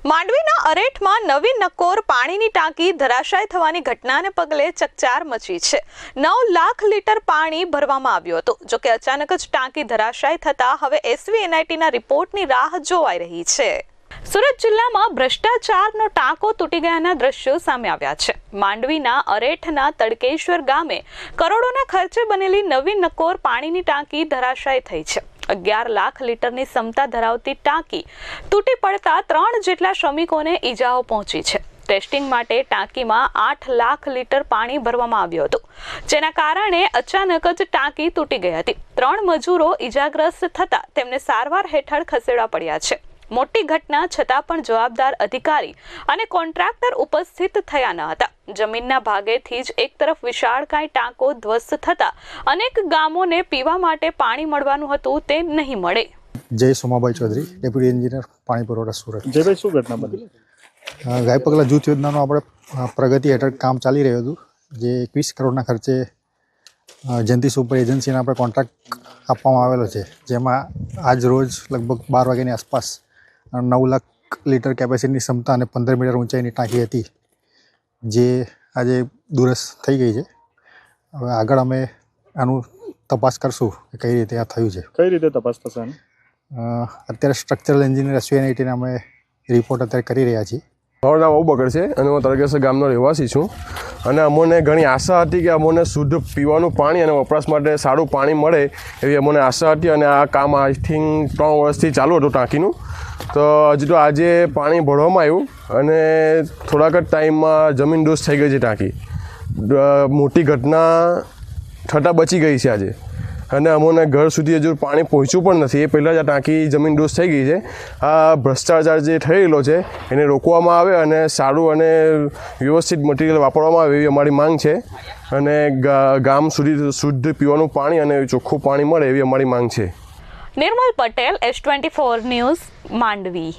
માંડવીના અરેઠમાં નવી નકોર પાણીની ટાંકી ધરાશાય થવાની ઘટનાને પગલે ચકચાર મચી છે। 9 લાખ લીટર પાણી ભરવામાં આવ્યું હતું। જો કે અચાનક જ ટાંકી ધરાશાય થતા હવે SVNITના રિપોર્ટની રાહ જોવાઈ રહી છે। સુરત જિલ્લામાં ભ્રષ્ટાચારનો ટાંકો તૂટી ગયાના દ્રશ્યો સામે આવ્યા છે। માંડવીના અરેઠના તડકેશ્વર ગામે કરોડોના ખર્ચે બનેલી નવી નકોર પાણીની ટાંકી ધરાશાય થઈ છે। 11 લાખ લીટરની ક્ષમતા ધરાવતી ટાંકી તૂટી પડતા 3 જેટલા શ્રમિકોને ઈજાઓ પહોંચી છે। ટેસ્ટિંગ માટે ટાંકીમાં 8 લાખ લીટર પાણી ભરવામાં આવ્યું હતું, જેના કારણે અચાનક જ ટાંકી તૂટી ગઈ હતી। 3 મજૂરો ઈજાગ્રસ્ત થતા તેમને સારવાર હેઠળ ખસેડવા પડ્યા છે। મોટી ઘટના છતાં પણ જવાબદાર અધિકારી અને કોન્ટ્રાક્ટર ઉપસ્થિત થયા ન હતા। જમીનના ભાગેથી જ એક તરફ વિશાળકાય ટાંકો ધ્વસ્ત થતા અનેક ગામોને પીવા માટે પાણી મળવાનું હતું તે નહીં મળે। જય સોમાભાઈ ચૌધરી, ડેપ્યુટી એન્જિનિયર પાણી પુરવઠા સુરત। જયભાઈ, શું ઘટના બની? ગાય પગલા જૂથ યોજનાનું આપણે પ્રગતિ હેઠળ કામ ચાલી રહ્યું હતું, જે 21 કરોડના ખર્ચે જયંતિ સુપર એજન્સીને આપણે કોન્ટ્રાક્ટ આપવામાં આવેલો છે, જેમાં આજ રોજ લગભગ 12 વાગ્યાની આસપાસ 9 લાખ લીટર કેપેસિટીની ક્ષમતા અને 15 મીટર ઊંચાઈની ટાંકી હતી, જે આજે દુરસ્ત થઈ ગઈ છે। હવે આગળ અમે આનું તપાસ કરશું કે કઈ રીતે આ થયું છે। કઈ રીતે તપાસ થશે? અત્યારે સ્ટ્રક્ચરલ એન્જિનિયર SVNITને અમે રિપોર્ટ અત્યારે કરી રહ્યા છીએ। મારું નામ અબુબકર છે અને હું તડકેશ્વર ગામનો રહેવાસી છું અને અમને ઘણી આશા હતી કે અમને શુદ્ધ પીવાનું પાણી અને વપરાશ માટે સારું પાણી મળે એવી અમને આશા હતી અને આ કામ આઈ થિંક 3 વર્ષથી ચાલુ હતું ટાંકીનું। તો હજુ તો આજે પાણી ભરવામાં આવ્યું અને થોડાક જ ટાઈમમાં જમીન ડોસ થઈ ગઈ છે ટાંકી। મોટી ઘટના થતાં બચી ગઈ છે આજે અને અમને ઘર સુધી હજુ પાણી પહોંચ્યું પણ નથી, એ પહેલાં જ આ ટાંકી જમીન ડોસ થઈ ગઈ છે। આ ભ્રષ્ટાચાર જે થયેલો છે એને રોકવામાં આવે અને સારું અને વ્યવસ્થિત મટીરિયલ વાપરવામાં આવે એવી અમારી માંગ છે અને ગામ સુધી શુદ્ધ પીવાનું પાણી અને ચોખ્ખું પાણી મળે એવી અમારી માંગ છે। નિર્મલ પટેલ, S24 ન્યૂઝ, માંડવી।